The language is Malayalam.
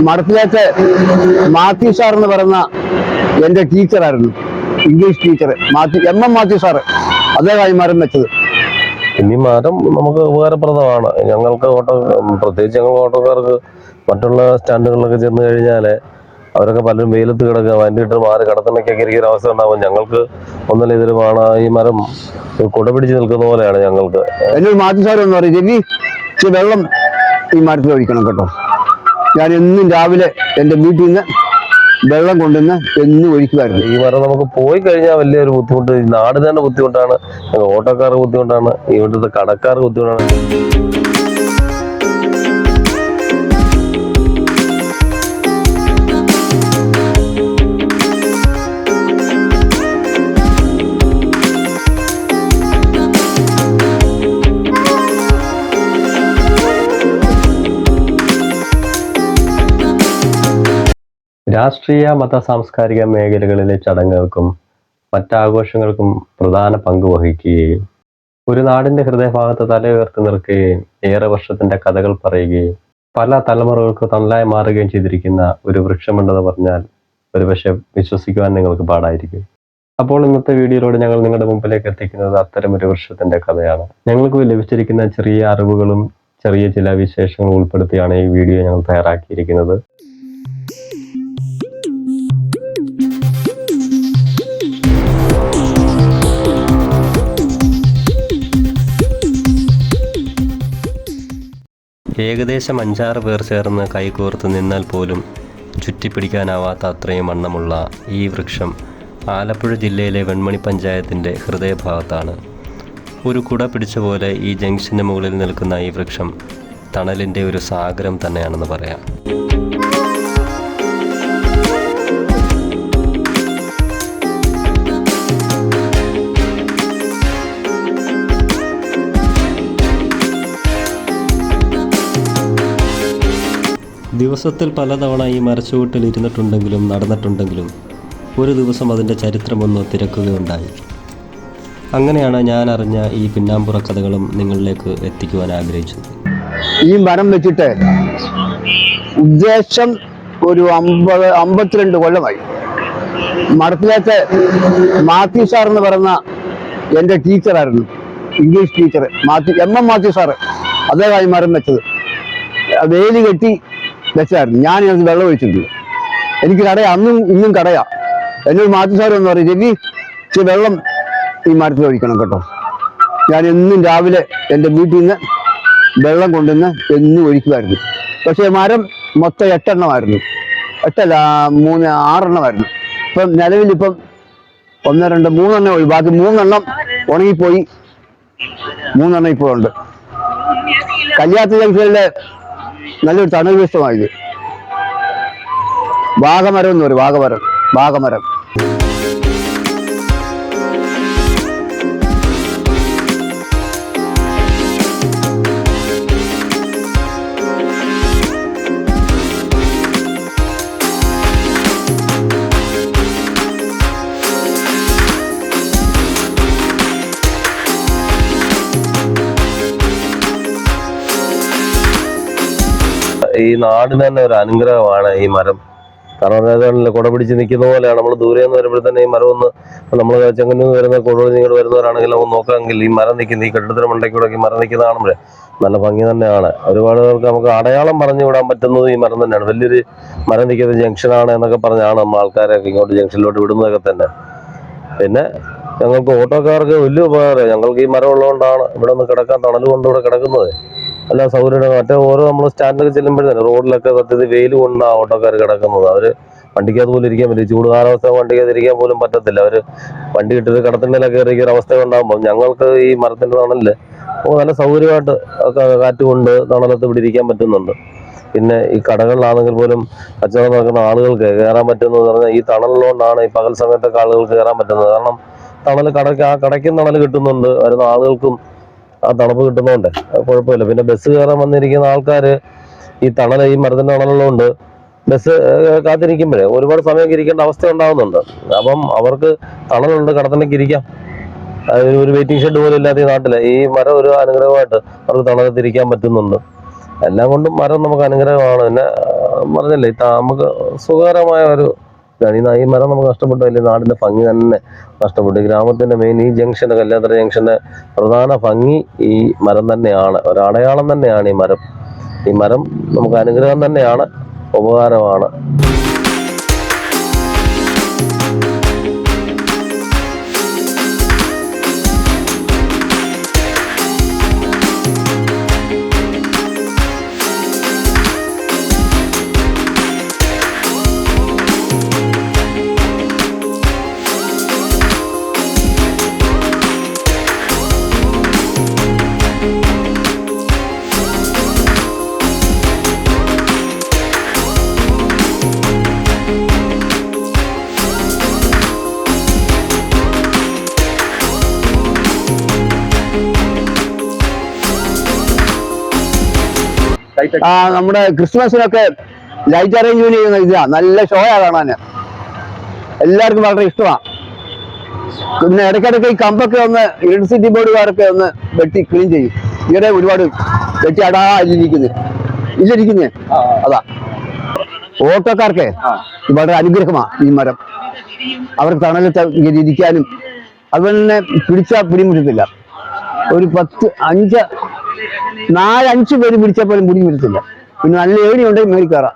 മഠത്തിലേക്ക് മാത്യു സാർ എന്ന് പറയുന്ന എൻ്റെ ടീച്ചറായിരുന്നു, English teacher M Mathew sir, അദ്ദേഹമായി മരം വെച്ചത്. ഇനി മരം നമുക്ക് ഉപകാരപ്രദമാണ്. ഞങ്ങൾക്ക് പ്രത്യേകിച്ച് ഞങ്ങൾ ഓട്ടോക്കാർക്ക് മറ്റുള്ള സ്റ്റാൻഡുകളിലൊക്കെ ചെന്ന് കഴിഞ്ഞാൽ അവരൊക്കെ പലരും വെയിലത്ത് കിടക്കുക, വണ്ടിയിട്ട് മാറി കടത്തണക്കൊക്കെ ഇരിക്കുന്ന അവസ്ഥ ഉണ്ടാവും. ഞങ്ങൾക്ക് ഒന്നല്ല ഇതിലുമാണ് ഈ മരം കുട പിടിച്ച് നിൽക്കുന്ന പോലെയാണ് ഞങ്ങൾക്ക്. എന്നൊരു മാത്യു സാർ എന്ന് പറയും, രവി ഇച്ചിരി വെള്ളം ഈ മരത്തിൽ ഒഴിക്കണം കേട്ടോ. ഞാൻ എന്നും രാവിലെ എൻ്റെ വീട്ടിൽ നിന്ന് വെള്ളം കൊണ്ടുവന്ന് എന്നും ഒഴിക്കുമായിരുന്നു. ഈ മരം നമുക്ക് പോയി കഴിഞ്ഞാൽ വലിയൊരു ബുദ്ധിമുട്ട്, നാടിന് തന്നെ ബുദ്ധിമുട്ടാണ്, ഓട്ടോക്കാർക്ക് ബുദ്ധിമുട്ടാണ്, ഇവിടുത്തെ കടക്കാർക്ക് ബുദ്ധിമുട്ടാണ്. രാഷ്ട്രീയ മത സാംസ്കാരിക മേഖലകളിലെ ചടങ്ങുകൾക്കും മറ്റാഘോഷങ്ങൾക്കും പ്രധാന പങ്ക് വഹിക്കുകയും ഒരു നാടിന്റെ ഹൃദയഭാഗത്ത് തലയുയർത്തി നിൽക്കുകയും ഏറെ വർഷത്തിന്റെ കഥകൾ പറയുകയും പല തലമുറകൾക്ക് തണലായി മാറുകയും ചെയ്തിരിക്കുന്ന ഒരു വൃക്ഷമുണ്ടെന്ന് പറഞ്ഞാൽ ഒരുപക്ഷെ വിശ്വസിക്കുവാൻ നിങ്ങൾക്ക് പാടായിരിക്കും. അപ്പോൾ ഇന്നത്തെ വീഡിയോയിലൂടെ ഞങ്ങൾ നിങ്ങളുടെ മുമ്പിലേക്ക് എത്തിക്കുന്നത് അത്തരമൊരു വൃക്ഷത്തിന്റെ കഥയാണ്. ഞങ്ങൾക്ക് ലഭിച്ചിരിക്കുന്ന ചെറിയ അറിവുകളും ചെറിയ ചില വിശേഷങ്ങളും ഉൾപ്പെടുത്തിയാണ് ഈ വീഡിയോ ഞങ്ങൾ തയ്യാറാക്കിയിരിക്കുന്നത്. ഏകദേശം 5-6 പേർ ചേർന്ന് കൈകോർത്ത് നിന്നാൽ പോലും ചുറ്റിപ്പിടിക്കാനാവാത്ത അത്രയും വണ്ണമുള്ള ഈ വൃക്ഷം ആലപ്പുഴ ജില്ലയിലെ വെൺമണി പഞ്ചായത്തിൻ്റെ ഹൃദയഭാഗത്താണ്. ഒരു കുട പിടിച്ച പോലെ ഈ ജംഗ്ഷന് മുകളിൽ നിൽക്കുന്ന ഈ വൃക്ഷം തണലിൻ്റെ ഒരു സാഗരം തന്നെയാണെന്ന് പറയാം. ദിവസത്തിൽ പലതവണ ഈ മരച്ചുവട്ടിൽ ഇരുന്നിട്ടുണ്ടെങ്കിലും നടന്നിട്ടുണ്ടെങ്കിലും ഒരു ദിവസം അതിൻ്റെ ചരിത്രമൊന്ന് തിരക്കുകയുണ്ടായി. അങ്ങനെയാണ് ഞാൻ അറിഞ്ഞ ഈ പിന്നാമ്പുറ കഥകളും നിങ്ങളിലേക്ക് എത്തിക്കുവാൻ ആഗ്രഹിച്ചത്. ഈ മരം വെച്ചിട്ട് ഉദ്ദേശം ഒരു 52 കൊല്ലമായി. മഠത്തിലേക്ക് മാത്യു സാർ എന്ന് പറയുന്ന എൻ്റെ ടീച്ചറായിരുന്നു, English teacher M Mathew sir, അദ്ദേഹമായി മരം വെച്ചത്. വേലി കെട്ടി വെച്ചായിരുന്നു. ഞാൻ ഇതിനകത്ത് വെള്ളം ഒഴിച്ചിട്ടുണ്ട്. എനിക്ക് കടയാ, അന്നും ഇന്നും കടയാ. എന്നൊരു മാത്യു സാർ എന്ന് പറയും, രവി ഇച്ചിരി വെള്ളം ഈ മരത്തിൽ ഒഴിക്കണം കേട്ടോ. ഞാൻ എന്നും രാവിലെ എൻ്റെ വീട്ടിൽ നിന്ന് വെള്ളം കൊണ്ടുവന്ന് എന്നും ഒഴിക്കുമായിരുന്നു. പക്ഷേ മരം മൊത്തം 8 എണ്ണമായിരുന്നു, 6 എണ്ണമായിരുന്നു. ഇപ്പം നിലവിലിപ്പം 1, 2, 3 എണ്ണം ഒഴി, ബാക്കി 3 എണ്ണം ഉണങ്ങിപ്പോയി. 3 എണ്ണം ഇപ്പോഴുണ്ട്. കല്യാണ ജംഗ്ഷനിലെ നല്ലൊരു തണൽ വൃക്ഷമായത് വാഗമരം എന്ന് പറയും. വാഗമരം ഈ നാടിന് തന്നെ ഒരു അനുഗ്രഹമാണ് ഈ മരം. കാരണം കുട പിടിച്ച് നിൽക്കുന്ന പോലെയാണ്. നമ്മൾ ദൂരെ നിന്ന് വരുമ്പോൾ തന്നെ ഈ മരം ഒന്ന്, നമ്മൾ ചെങ്ങന്നൂർ വരുന്ന കൊടുവള്ളി നിങ്ങൾ വരുന്നവരാണെങ്കിൽ ഒന്ന് നോക്കാമെങ്കിൽ ഈ മരം നിൽക്കുന്ന ഈ കെട്ടിടത്തിന് മണ്ടയ്ക്കൂടെ ഈ മരം നിൽക്കുന്ന കാണുമ്പോഴേ നല്ല ഭംഗി തന്നെയാണ്. ഒരുപാട് പേർക്ക് നമുക്ക് അടയാളം പറഞ്ഞു വിടാൻ പറ്റുന്നത് ഈ മരം തന്നെയാണ്. വലിയൊരു മരം നിൽക്കുന്ന ജംഗ്ഷനാണ് എന്നൊക്കെ പറഞ്ഞാണ് നമ്മൾ ആൾക്കാരൊക്കെ ഇങ്ങോട്ട് ജംഗ്ഷനിലോട്ട് വിടുന്നതൊക്കെ തന്നെ. പിന്നെ ഞങ്ങൾക്ക് ഓട്ടോക്കാർക്ക് വലിയ ഉപകാരം. ഞങ്ങൾക്ക് ഈ മരം ഉള്ളതുകൊണ്ടാണ് ഇവിടെ ഒന്ന് കിടക്കാൻ, തണൽ കൊണ്ട് ഇവിടെ കിടക്കുന്നത്. എല്ലാ സൗകര്യങ്ങളും മറ്റേ ഓരോ നമ്മൾ സ്റ്റാൻഡിലൊക്കെ ചെല്ലുമ്പോഴേ റോഡിലൊക്കെ സത്യത്തിൽ വെയിൽ കൊണ്ടാണ് ഓട്ടോക്കാർ കിടക്കുന്നത്. അവർ വണ്ടിക്കകത്ത് പോലും ഇരിക്കാൻ പറ്റില്ല. ചൂട് കാലാവസ്ഥ വണ്ടിക്കകത്ത് ഇരിക്കാൻ പോലും പറ്റത്തില്ല. അവർ വണ്ടി ഇട്ടിട്ട് കടത്തിൻ്റെലൊക്കെ ഇറങ്ങിയ ഒരു അവസ്ഥ ഉണ്ടാകുമ്പോൾ ഞങ്ങൾക്ക് ഈ മരത്തിൻ്റെ തണലിൽ നല്ല സൗകര്യമായിട്ട് ഒക്കെ കാറ്റ് കൊണ്ട് തണലത്ത് ഇവിടെ ഇരിക്കാൻ പറ്റുന്നുണ്ട്. പിന്നെ ഈ കടകളിലാണെങ്കിൽ പോലും കച്ചവടം നടക്കുന്ന ആളുകൾക്ക് കയറാൻ പറ്റുന്നത് പറഞ്ഞാൽ ഈ തണലുള്ളതുകൊണ്ടാണ്. ഈ പകൽ സമയത്തൊക്കെ ആളുകൾക്ക് കയറാൻ പറ്റുന്നത്. കാരണം തണൽ കടയ്ക്കും തണൽ കിട്ടുന്നുണ്ട്, വരുന്ന ആളുകൾക്കും ആ തണുപ്പ് കിട്ടുന്നതുകൊണ്ട് കുഴപ്പമില്ല. പിന്നെ ബസ് കയറാൻ വന്നിരിക്കുന്ന ആൾക്കാർ ഈ മരത്തിന്റെ തണലുള്ളതുകൊണ്ട് ബസ് കാത്തിരിക്കുമ്പോഴേ ഒരുപാട് സമയം ഇരിക്കേണ്ട അവസ്ഥ ഉണ്ടാകുന്നുണ്ട്. അപ്പം അവർക്ക് തണലുണ്ട്, കടത്തിലേക്ക് ഇരിക്കാം. ഒരു വെയിറ്റിംഗ് ഷെഡ് പോലും ഇല്ലാത്ത ഈ നാട്ടില് ഈ മരം ഒരു അനുഗ്രഹമായിട്ട് അവർക്ക് തണലത്തിരിക്കാൻ പറ്റുന്നുണ്ട്. എല്ലാം കൊണ്ടും മരം നമുക്ക് അനുഗ്രഹമാണ്. പിന്നെ പറഞ്ഞല്ലേ നമുക്ക് സുഖകരമായ ഒരു ഇതാണ്. ഈ മരം നമുക്ക് നഷ്ടപ്പെട്ടു, അല്ലെങ്കിൽ നാടിന്റെ ഭംഗി തന്നെ നഷ്ടപ്പെട്ടു. ഗ്രാമത്തിന്റെ മെയിൻ ഈ ജംഗ്ഷന്റെ, കല്യാത്തറ ജംഗ്ഷന്റെ പ്രധാന ഭംഗി ഈ മരം തന്നെയാണ്, ഒരു അടയാളം തന്നെയാണ് ഈ മരം. ഈ മരം നമുക്ക് അനുഗ്രഹം തന്നെയാണ്, ഉപകാരമാണ്. നമ്മുടെ ക്രിസ്മസിനൊക്കെ ലൈറ്റ് അറേഞ്ച് ചെയ്യുന്ന ഇതാ, നല്ല ഷോയാ കാണാന്, എല്ലാവർക്കും വളരെ ഇഷ്ടമാണ്. പിന്നെ ഇടയ്ക്കിടയ്ക്ക് ഈ കമ്പൊക്കെ ഒന്ന് ഇലക്ട്രിസിറ്റി ബോർഡുകാരൊക്കെ ഒന്ന് വെട്ടി ക്ലീൻ ചെയ്യും. ഇവിടെ ഒരുപാട് വെട്ടി ഇല്ലിരിക്കുന്നേ അതാ. ഓട്ടോക്കാർക്ക് വളരെ അനുഗ്രഹമാണ് ഈ മരം. അവർക്ക് തണലത്ത് ഇരിക്കാനും അതുപോലെ തന്നെ പിടിച്ചാൽ പിടിമുറ്റത്തില്ല. ഒരു 4-5 പേര് പിടിച്ചാൽ പോലും പിടി വരത്തില്ല. പിന്നെ നല്ല ഏണി ഉണ്ടെങ്കിൽ മേടിക്കാറാം.